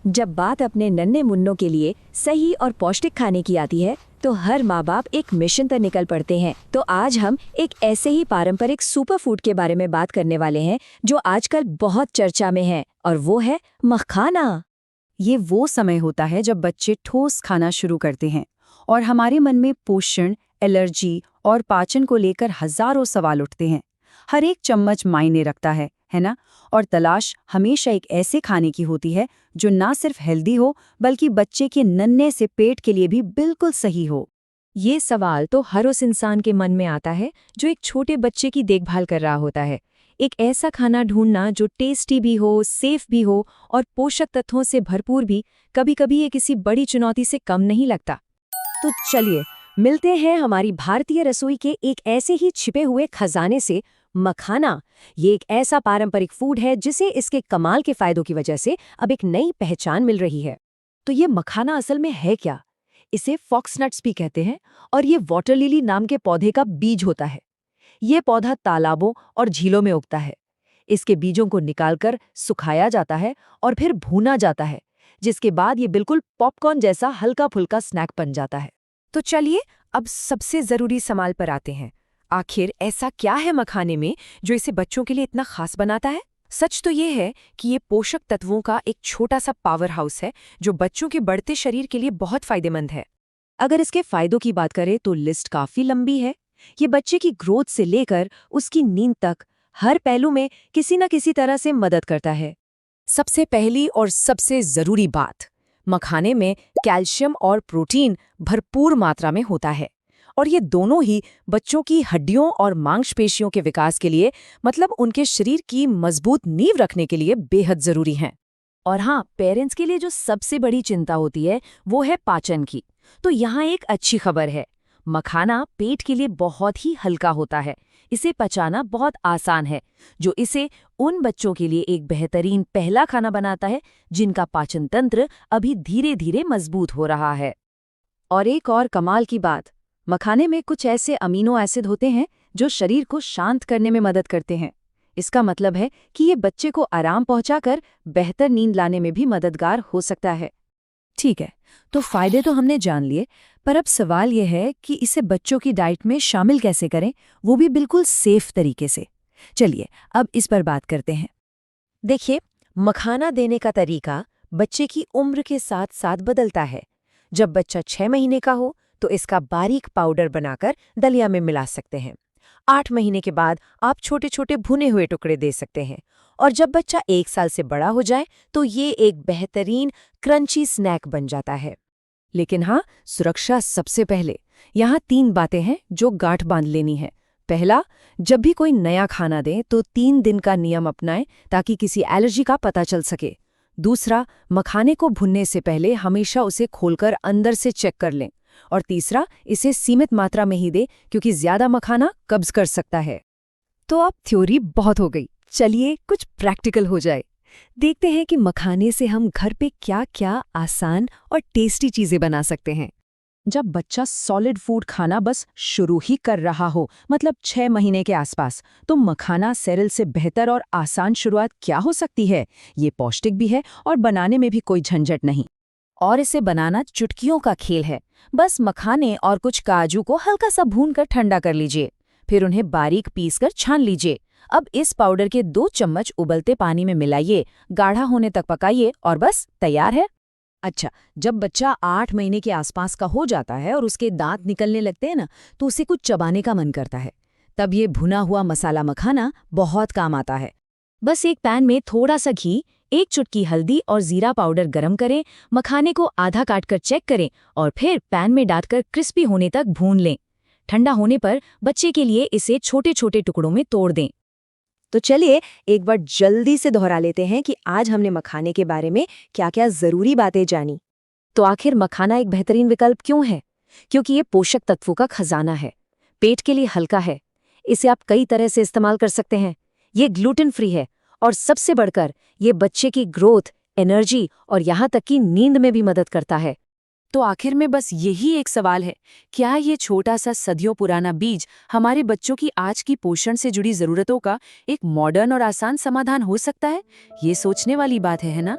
जब बात अपने नन्हे मुन्नों के लिए सही और पौष्टिक खाने की आती है तो हर माँ बाप एक मिशन पर निकल पड़ते हैं। तो आज हम एक ऐसे ही पारंपरिक सुपर फूड के बारे में बात करने वाले हैं जो आजकल बहुत चर्चा में है, और वो है मखाना। ये वो समय होता है जब बच्चे ठोस खाना शुरू करते हैं और हमारे मन में पोषण, एलर्जी और पाचन को लेकर हजारों सवाल उठते हैं। हर एक चम्मच मायने रखता है ना? और तलाश हमेशा एक ऐसे खाने की होती है जो ना सिर्फ हेल्दी हो बल्कि बच्चे के नन्हे से पेट के लिए भी बिल्कुल सही हो। ये सवाल तो हर उस इंसान के मन में आता है जो एक छोटे बच्चे की देखभाल कर रहा होता है। एक ऐसा खाना ढूंढना जो टेस्टी भी हो, सेफ भी हो और पोषक तत्वों से भरपूर भी, कभी-कभी ये किसी बड़ी चुनौती से कम नहीं लगता। तो चलिए मिलते हैं हमारी भारतीय रसोई के एक ऐसे ही छिपे हुए खजाने से, मखाना। ये एक ऐसा पारंपरिक फूड है जिसे इसके कमाल के फायदों की वजह से अब एक नई पहचान मिल रही है। तो ये मखाना असल में है क्या? इसे फॉक्सनट्स भी कहते हैं और ये वाटर लिली नाम के पौधे का बीज होता है। ये पौधा तालाबों और झीलों में उगता है। इसके बीजों को निकालकर सुखाया जाता है और फिर भूना जाता है, जिसके बाद ये बिल्कुल पॉपकॉर्न जैसा हल्का फुल्का स्नैक बन जाता है। तो चलिए अब सबसे जरूरी सवाल पर आते हैं। आखिर ऐसा क्या है मखाने में जो इसे बच्चों के लिए इतना खास बनाता है? सच तो ये है कि ये पोषक तत्वों का एक छोटा सा पावर हाउस है जो बच्चों के बढ़ते शरीर के लिए बहुत फायदेमंद है। अगर इसके फायदों की बात करें तो लिस्ट काफी लंबी है। ये बच्चे की ग्रोथ से लेकर उसकी नींद तक हर पहलू में किसी न किसी तरह से मदद करता है। सबसे पहली और सबसे जरूरी बात, मखाने में कैल्शियम और प्रोटीन भरपूर मात्रा में होता है, और ये दोनों ही बच्चों की हड्डियों और मांसपेशियों के विकास के लिए, मतलब उनके शरीर की मजबूत नींव रखने के लिए बेहद जरूरी हैं। और हाँ, पेरेंट्स के लिए जो सबसे बड़ी चिंता होती है वो है पाचन की। तो यहाँ एक अच्छी खबर है, मखाना पेट के लिए बहुत ही हल्का होता है। इसे पचाना बहुत आसान है, जो इसे उन बच्चों के लिए एक बेहतरीन पहला खाना बनाता है जिनका पाचन तंत्र अभी धीरे धीरे मजबूत हो रहा है। और एक और कमाल की बात, मखाने में कुछ ऐसे अमीनो एसिड होते हैं जो शरीर को शांत करने में मदद करते हैं। इसका मतलब है कि ये बच्चे को आराम पहुंचाकर बेहतर नींद लाने में भी मददगार हो सकता है। ठीक है, तो फायदे तो हमने जान लिए, पर अब सवाल यह है कि इसे बच्चों की डाइट में शामिल कैसे करें, वो भी बिल्कुल सेफ तरीके से। चलिए अब इस पर बात करते हैं। देखिए, मखाना देने का तरीका बच्चे की उम्र के साथ साथ बदलता है। जब बच्चा 6 महीने का हो तो इसका बारीक पाउडर बनाकर दलिया में मिला सकते हैं। 8 महीने के बाद आप छोटे छोटे भुने हुए टुकड़े दे सकते हैं, और जब बच्चा 1 साल से बड़ा हो जाए तो ये एक बेहतरीन क्रंची स्नैक बन जाता है। लेकिन हाँ, सुरक्षा सबसे पहले। यहाँ 3 बातें हैं जो गांठ बांध लेनी है। पहला, जब भी कोई नया खाना दें तो 3 दिन का नियम अपनाएं ताकि किसी एलर्जी का पता चल सके। दूसरा, मखाने को भुनने से पहले हमेशा उसे खोलकर अंदर से चेक कर लें। और तीसरा, इसे सीमित मात्रा में ही दे क्योंकि ज्यादा मखाना कब्ज कर सकता है। तो अब थ्योरी बहुत हो गई, चलिए कुछ प्रैक्टिकल हो जाए। देखते हैं कि मखाने से हम घर पे क्या क्या आसान और टेस्टी चीजें बना सकते हैं। जब बच्चा सॉलिड फूड खाना बस शुरू ही कर रहा हो, मतलब 6 महीने के आसपास, तो मखाना सेरेल से बेहतर और आसान शुरुआत क्या हो सकती है? ये पौष्टिक भी है और बनाने में भी कोई झंझट नहीं। और इसे बनाना चुटकियों का खेल है। बस मखाने और कुछ काजू को हल्का सा भूनकर ठंडा कर लीजिए, फिर उन्हें बारीक पीसकर छान लीजिए। अब इस पाउडर के 2 चम्मच उबलते पानी में मिलाइए, गाढ़ा होने तक पकाइए और बस तैयार है। अच्छा, जब बच्चा 8 महीने के आसपास का हो जाता है और उसके दांत निकलने लगते हैं ना, तो उसे कुछ चबाने का मन करता है। तब ये भुना हुआ मसाला मखाना बहुत काम आता है। बस एक पैन में थोड़ा सा घी, 1 चुटकी हल्दी और जीरा पाउडर गरम करें, मखाने को आधा काटकर चेक करें और फिर पैन में डालकर क्रिस्पी होने तक भून लें। ठंडा होने पर बच्चे के लिए इसे छोटे छोटे टुकड़ों में तोड़ दें। तो चलिए एक बार जल्दी से दोहरा लेते हैं कि आज हमने मखाने के बारे में क्या क्या जरूरी बातें जानी। तो आखिर मखाना एक बेहतरीन विकल्प क्यों है? क्योंकि ये पोषक तत्वों का खजाना है, पेट के लिए हल्का है, इसे आप कई तरह से इस्तेमाल कर सकते हैं, ये ग्लूटेन फ्री है, और सबसे बढ़कर ये बच्चे की ग्रोथ, एनर्जी और यहाँ तक कि नींद में भी मदद करता है। तो आखिर में बस यही एक सवाल है, क्या ये छोटा सा सदियों पुराना बीज हमारे बच्चों की आज की पोषण से जुड़ी जरूरतों का एक मॉडर्न और आसान समाधान हो सकता है? ये सोचने वाली बात है ना?